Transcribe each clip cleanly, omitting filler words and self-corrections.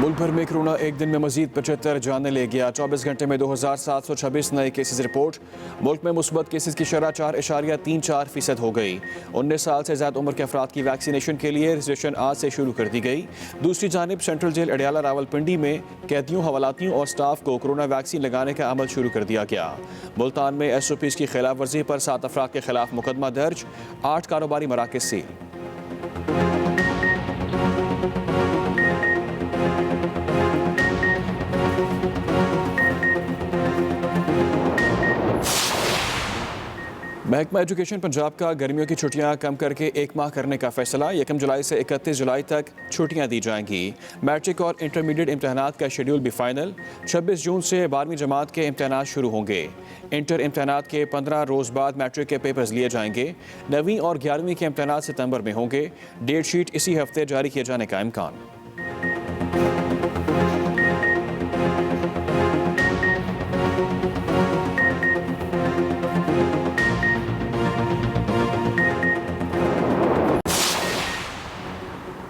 मुल्क भर में कोरोना एक दिन में मजीद 75 जाने ले गया। 24 घंटे में 2726 नए केसेस रिपोर्ट। मुल्क में मुस्बत केसेस की शरह 4.34% हो गई। 19 साल से ज़्यादा उम्र के अफराद की वैक्सीनेशन के लिए रजिस्ट्रेशन आज से शुरू कर दी गई। दूसरी जानिब सेंट्रल जेल अडियाला रावलपिंडी में कैदियों, हवालातियों और स्टाफ को कोरोना वैक्सीन लगाने का अमल शुरू कर दिया गया। मुल्तान में SOPs की खिलाफ वर्जी पर 7 अफराद के खिलाफ मुकदमा दर्ज, 8 कारोबारी मराकज़ सील। महकमा एजुकेशन पंजाब का गर्मियों की छुट्टियां कम करके 1 माह करने का फैसला। 1 जुलाई से 31 जुलाई तक छुट्टियां दी जाएंगी। मैट्रिक और इंटरमीडिएट इम्तहानात का शेड्यूल भी फाइनल। 26 जून से 12वीं जमात के इम्तहानात शुरू होंगे। इंटर इम्तहानात के 15 रोज़ बाद मैट्रिक के पेपर्स लिए जाएंगे। 9वीं और 11वीं के इम्तहानात सितंबर में होंगे। डेट शीट इसी हफ्ते जारी किए जाने का इम्कान।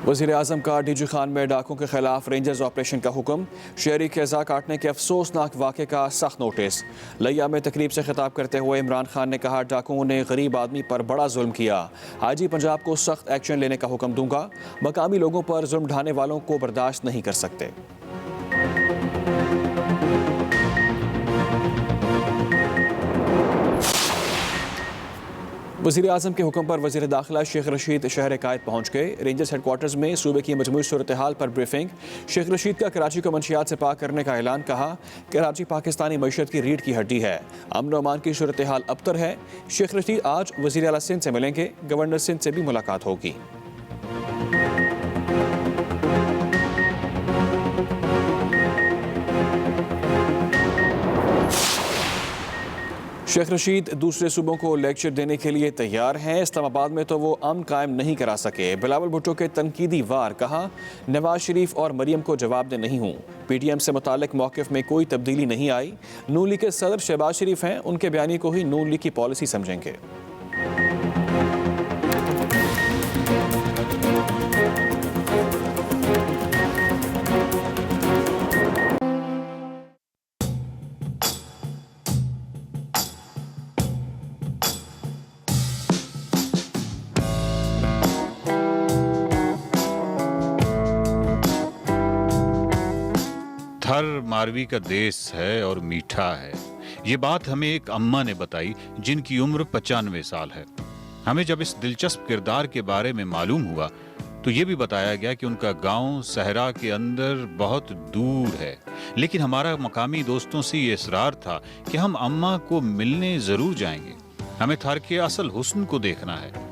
वज़ीर आज़म का DG खान में डाकुओं के खिलाफ रेंजर्स ऑपरेशन का हुक्म। शहरी के अज़ा काटने के अफसोसनाक वाक़े का सख्त नोटिस। लिया में तकरीब से खिताब करते हुए इमरान खान ने कहा, डाकुओं ने गरीब आदमी पर बड़ा जुल्म किया। IG पंजाब को सख्त एक्शन लेने का हुक्म दूंगा। मकामी लोगों पर जुल्म ढाने वालों को बर्दाश्त नहीं कर सकते। वज़ीर आज़म के हुक्म पर वज़ीर दाखिला शेख रशीद शहर कायद पहुँच गए। रेंजर्स हेडक्वार्टर्स में सूबे की मजमूई सूरत हाल पर ब्रीफिंग। शेख रशीद का कराची को मंशियात से पाक करने का ऐलान। कहा, कराची पाकिस्तानी मईशत की रीढ़ की हड्डी है। अमन और अमान की सूरत हाल अबतर है। शेख रशीद आज वज़ीर आला सिंध से मिलेंगे। गवर्नर सिंध से भी मुलाकात होगी। शेख रशीद दूसरे सूबों को लेक्चर देने के लिए तैयार हैं। इस्लामाबाद में तो वो अमन कायम नहीं करा सके। बिलावल भुट्टो के तनकीदी वार। कहा, नवाज शरीफ और मरियम को जवाब दे नहीं हूँ। PTM से मुतालिक मौक़िफ़ में कोई तब्दीली नहीं आई। नून लीग के सदर शहबाज शरीफ हैं, उनके बयानी को ही नून लीग की पॉलिसी समझेंगे। थर मारवी का देश है और मीठा है। ये बात हमें एक अम्मा ने बताई जिनकी उम्र 95 साल है। हमें जब इस दिलचस्प किरदार के बारे में मालूम हुआ तो ये भी बताया गया कि उनका गांव सहरा के अंदर बहुत दूर है, लेकिन हमारा मकामी दोस्तों से ये इसरार था कि हम अम्मा को मिलने जरूर जाएंगे। हमें थर के असल हुस्न को देखना है।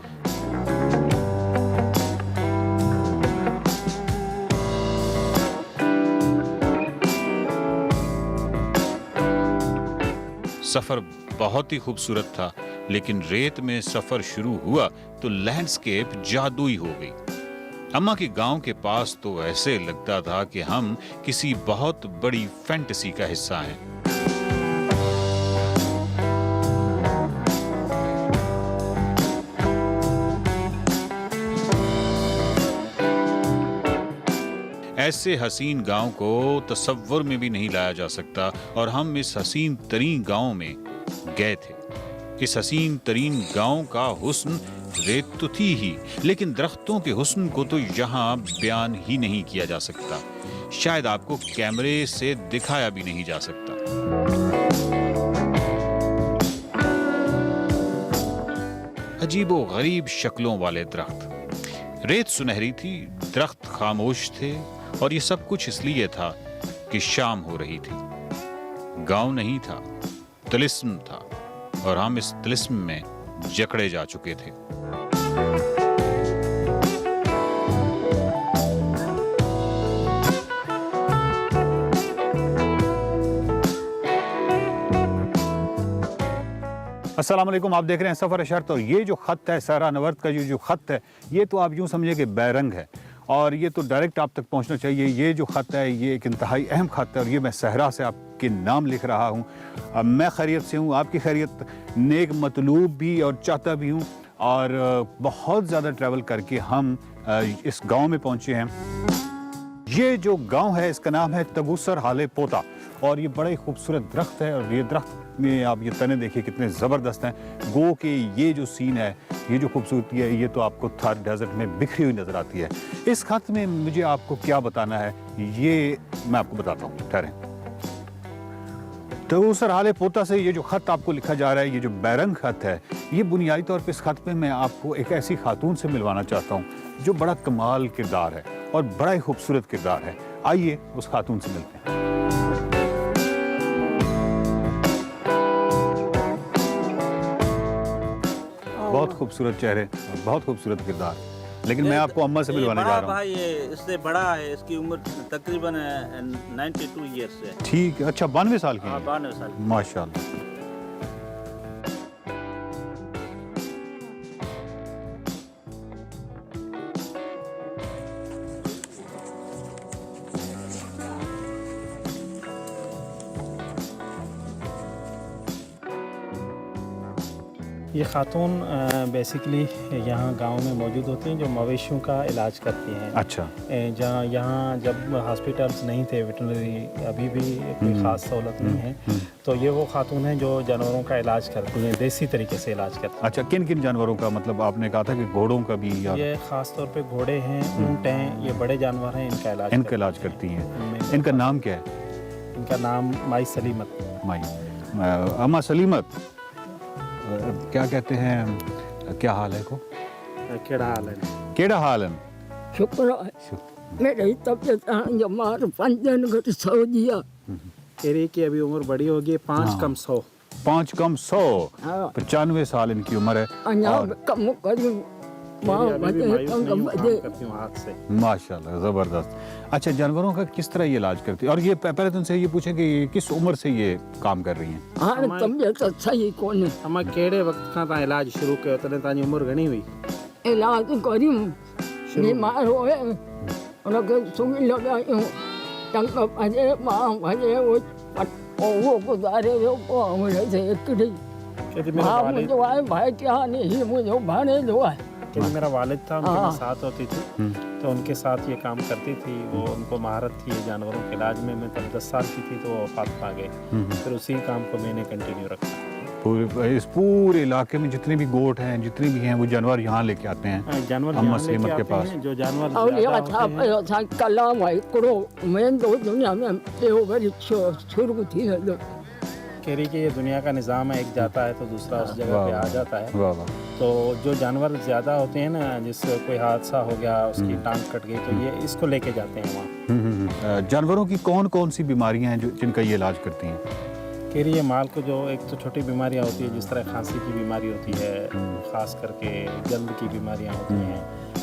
सफर बहुत ही खूबसूरत था, लेकिन रेत में सफर शुरू हुआ तो लैंडस्केप जादुई हो गई। अम्मा के गांव के पास तो ऐसे लगता था कि हम किसी बहुत बड़ी फैंटेसी का हिस्सा हैं। ऐसे हसीन गांव को तसव्वुर में भी नहीं लाया जा सकता, और हम इस हसीन तरीन गांव में गए थे। इस हसीन तरीन गांव का हुस्न रेत तो थी ही, लेकिन दरख्तों के हुस्न को तो यहाँ बयान ही नहीं किया जा सकता। शायद आपको कैमरे से दिखाया भी नहीं जा सकता। अजीबो गरीब शक्लों वाले दरख्त। रेत सुनहरी थी, दरख्त खामोश थे, और ये सब कुछ इसलिए था कि शाम हो रही थी। गांव नहीं था, तिलिस्म था, और हम इस तिलिस्म में जकड़े जा चुके थे। अस्सलाम वालेकुम, आप देख रहे हैं सफ़र शर्त। और ये जो ख़त है सहरा नवर्द का, जो ख़त है, ये तो आप यूँ समझिए कि बैरंग है, और ये तो डायरेक्ट आप तक पहुंचना चाहिए। ये जो ख़त है ये एक इंतहाई अहम ख़त है, और ये मैं सहरा से आपके नाम लिख रहा हूँ। मैं खैरियत से हूँ, आपकी खैरियत नेक मतलूब भी और चाहता भी हूँ। और बहुत ज़्यादा ट्रैवल करके हम इस गांव में पहुँचे हैं। ये जो गांव है इसका नाम है तगुसर हाले पोता और ये बड़ा ही खूबसूरत दरख्त है और ये दरख्त में आप ये तने देखिए कितने ज़बरदस्त हैं। गो के ये जो सीन है, ये जो खूबसूरती है, ये तो आपको थार डेजर्ट में बिखरी हुई नज़र आती है। इस खत में मुझे आपको क्या बताना है ये मैं आपको बताता हूँ, ठहरें। तगुसर हाले पोता से ये जो खत आपको लिखा जा रहा है, ये जो बैरंग खत है, ये बुनियादी तौर पर इस खत में मैं आपको एक ऐसी खातून से मिलवाना चाहता हूँ जो बड़ा कमाल किरदार है और बड़ा ही खूबसूरत किरदार है। आइए उस खातून से मिलते हैं। बहुत खूबसूरत चेहरे और बहुत खूबसूरत किरदार, लेकिन मैं आपको अम्मा से मिलवाने जा रहा हूँ। भाई ये इससे बड़ा है, इसकी उम्र तकरीबन 92 ईयर्स है। ठीक है, अच्छा 92 साल की हाँ, है। 92 साल। माशाल्लाह। ये खातून बेसिकली यहाँ गांव में मौजूद होती हैं जो मवेशियों का इलाज करती हैं। अच्छा, जहाँ यहाँ जब हॉस्पिटल्स नहीं थे, वेटनरी अभी भी कोई ख़ास सहूलत नहीं है, तो ये वो खातून हैं जो जानवरों का इलाज करती हैं, देसी तरीके से इलाज करती हैं। अच्छा, किन किन जानवरों का, मतलब आपने कहा था कि घोड़ों का भी या ये ख़ास तौर पे घोड़े हैं, ऊँट हैं, ये बड़े जानवर हैं, इनका इलाज करती हैं। इनका नाम क्या है? इनका नाम माई सलीमत। माई अम्मा सलीमत, क्या कहते हैं, क्या हाल है को? केड़ा हाल है? केड़ा हाल है? शुक्र है मेरी तबीयत जो मार 5 दिन घर सो दिया। कह रही कि अभी उम्र बड़ी होगी, 5 कम 100। 5 कम 100, हाँ। 95 साल इनकी उम्र है। अन्या और कम करी माँ बजे पंग बजे करती हूँ हाथ से। माशाल्लाह, ज़बरदस्त। अच्छा, जानवरों का किस तरह ये इलाज करती है? और ये पहले तो उनसे ये पूछें कि ये किस उम्र से ये काम कर रही हैं? हाँ तबीयत सही कोने अम्मा केड़े वक्त खां तव्हां इलाज शुरू कयो, तॾहिं तव्हांजी उमिरि घणी हुई? इलाज करी बीमार हुए उनके सुई लगायूं टंग बजे माँ बजे वो गुज़ारे जो को हमरे से हिकिड़ी कहती मेरा माँ वालिद, मुझो आहे भाई क्या नहीं मुझो भाणे जो आहे। कहती मेरा वालिद था, उनके हाँ। साथ होती थी, तो उनके साथ ये काम करती थी। वो उनको महारत थी जानवरों के इलाज में। मैं तब 10 साल की थी तो वो वफात पा गए। फिर उसी काम को मैंने कंटिन्यू रखा। इस पूरे इलाके में जितने भी गोट हैं, जितने भी हैं, वो जानवर यहाँ लेके आते हैं जानवर अम्मा यहाँ सलीमत लेके के आते पास। हैं, जो जानवर और ज़्यादा ये होते था हैं। पे था कलाम है करो मैं दो दुनिया में ॿियो वरी शुरू थी वेंदो। कह रही कि ये दुनिया का निज़ाम है, एक जाता है तो दूसरा उस जगह पे आ जाता है। वाह वाह। तो जो जानवर ज़्यादा होते हैं ना, जिससे कोई हादसा हो गया, उसकी टांग कट गई, तो ये इसको लेके जाते हैं वहाँ। जानवरों की कौन कौन सी बीमारियां हैं जो जिनका ये इलाज करती हैं? कह रही है माल को जो एक तो छोटी बीमारियां होती है, जिस तरह खांसी की बीमारी होती है, ख़ास करके जल्द की बीमारियां होती हैं,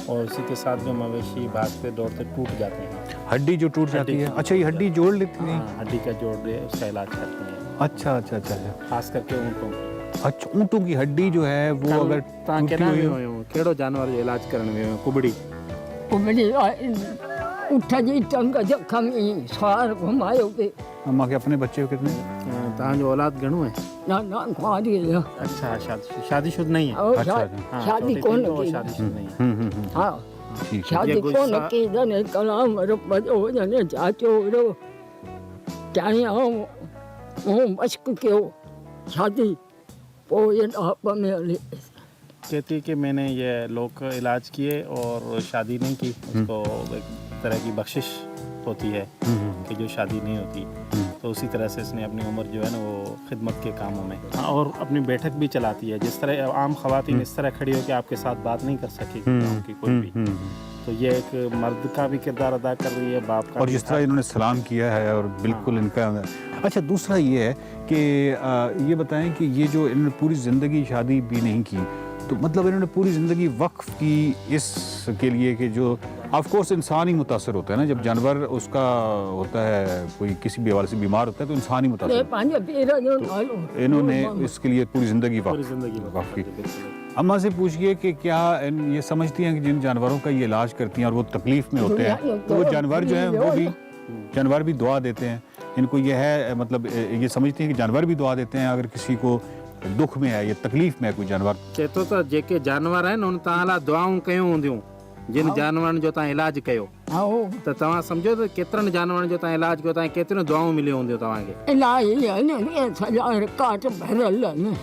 और उसी के साथ जो मवेशी भागते दौड़ते टूट जाते हैं, हड्डी जो टूट जाती है। अच्छा, ये हड्डी जोड़ लेती है? हाँ, हड्डी का जोड़ रहे उसका इलाज करते हैं, अच्छा अच्छा अच्छा अच्छा। खास करके ऊँटों की। अच्छा, ऊँटों की हड्डी जो है वो अगर तव्हां टूटी केॾा हुई वियो हो- हुयो? कहिड़ो जानवर जो इलाज करण वियो हुयो? कुबड़ी। कुबड़ी उठ जी टंग जखम स्वार घुमायो पे अम्मा के अपने बच्चे कितने? तव्हांजो औलाद घणो है? ना ना कुआरी है। अच्छा, शादीशुदा नहीं है? और अच्छा, हाँ, शादी चौथी कौन थी तो वो की शादीशुदा नहीं है। हाँ ठीक है। शादी ये कौन गुस्सा- की जने कलाम बजो जने चाचो रो चाहे हूँ बश्क क्यों शादी पोए आप में हली। कहती है कि मैंने ये लोक इलाज किए और शादी नहीं की। उसको एक तरह की बख्शिश होती है कि जो शादी नहीं होती, तो उसी तरह से इसने अपनी उम्र जो है ना वो खिदमत के कामों में, हाँ, और अपनी बैठक भी चलाती है। जिस तरह आम खवातीन इस तरह खड़ी हो कि आपके साथ बात नहीं कर सकेगी उनकी कोई भी, तो ये एक मर्द का भी किरदार अदा कर रही है, बाप का और भी जिस तरह था। इन्होंने सलाम किया है और बिल्कुल इनका। अच्छा, दूसरा ये है कि ये बताएं कि ये जो इन्होंने पूरी ज़िंदगी शादी भी नहीं की, तो मतलब इन्होंने पूरी ज़िंदगी वक्फ की इसके लिए कि जो ऑफ कोर्स इंसान ही मुतासर होता है ना, जब जानवर उसका होता है, कोई किसी भी हवाले से बीमार होता है तो इंसान ही मुतासर ले होता पांच पेरा जो नालो है। इन्होंने इसके लिए पूरी ज़िंदगी पूरी जिंदगी वक्फ की। बिल्कुल। अम्मा से पूछिए कि क्या ये समझती हैं कि जिन जानवरों का ये इलाज करती हैं और वो तकलीफ में होते हैं, तो वो जानवर जो हैं वो भी जानवर भी दुआ देते हैं इनको? ये है मतलब ये समझती हैं कि जानवर भी दुआ देते हैं अगर किसी को दुख में है या तकलीफ में है कोई जानवर? चए थो त जेके जानवर आहिनि उन तव्हां लाइ दुआऊं कयूं हूंदियूं, जिन जानवरनि जो तव्हां इलाज कयो आओ त तव्हां सम्झो त केतिरनि जानवरनि जो तव्हां इलाज कयो तव्हां केतिरियूं दुआऊं मिलियूं हूंदियूं तव्हांखे इलाही आहिनि सॼा रिकॉर्ड भरियल आहिनि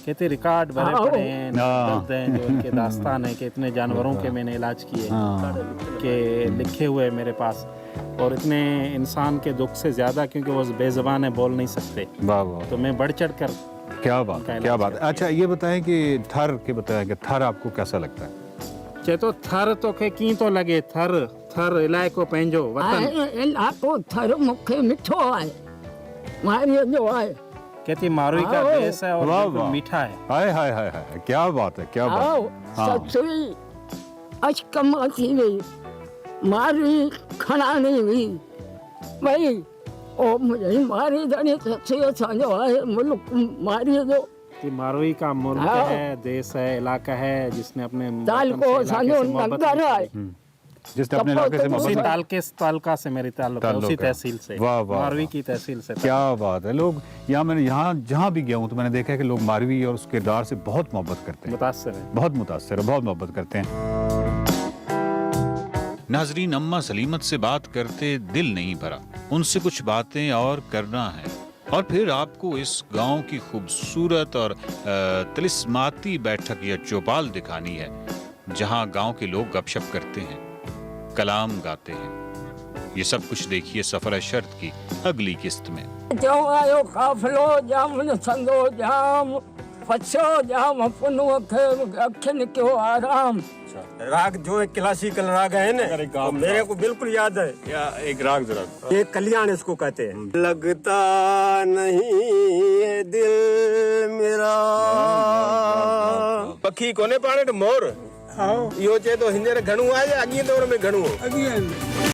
केतिरे रिकॉर्ड भरे हाँ। पड़े हैं हाँ। दर्द हैं जो इनके दास्तान है कि इतने जानवरों के मैंने इलाज किए के लिखे हुए हैं मेरे पास और इतने इंसान के दुख से ज़्यादा क्योंकि वो बेज़बान है बोल नहीं सकते वाह वाह, तो मैं बढ़ चढ़ कर क्या बात है, क्या बात है। अच्छा ये बताएं कि थर के बताएं कि थर आपको कैसा लगता है? चए तो थर तोखे कीअं थो लॻे थर थर इलाइक़ो पंहिंजो वतन इलाइक़ो थर मूंखे मिठो आहे मारीअ जो आहे कहती मारवी का आओ। देश है और वाह, बिल्कुल वाह। मीठा है हाय हाय हाय हाय, क्या बात है, क्या बात आओ है। हाँ। ससुई अशकमा थी वई मारी खणाणी हुई भई ओ मुंहिंजी मारी धणी ससुई असांजो आहे मुल्क मारीअ जो कि मारवी का मुल्क आओ। है देश है इलाका है जिसने अपने दाल वतन को से, इलाके असांजो से मोहब्बत नगर की। आहे जिसने अपने इलाके से उसी उसी मोहब्बत, तालका से मेरी ताल्लुक है ताल्लुक उसी है। तहसील से वाह, वाह, मारवी वाह। की तहसील से क्या बात है। लोग यहाँ मैंने यहाँ जहाँ भी गया हूँ तो मैंने देखा है कि लोग मारवी और उस किरदार से बहुत मोहब्बत करते हैं, मुतासर है बहुत मुतासर है, बहुत मोहब्बत करते हैं। नाजरीन, अम्मा सलीमत से बात करते दिल नहीं भरा, उनसे कुछ बातें और करना है और फिर आपको इस गांव की खूबसूरत और तिलिस्माती बैठक या चौपाल दिखानी है जहां गांव के लोग गपशप करते हैं, कलाम गाते हैं। ये सब कुछ देखिए सफर शर्त की अगली किस्त में। जो आयो काफिलो जाम संदो जाम पछो जाम अपनो खे अखिन क्यों आराम राग जो एक क्लासिकल राग है ना तो मेरे को बिल्कुल याद है। या एक राग जरा ये कल्याण इसको कहते हैं। लगता नहीं है दिल मेरा पखी कोने पाने तो मोर इहो चए तो हींअर घणो आहे या अॻिए दौर में घणो हो?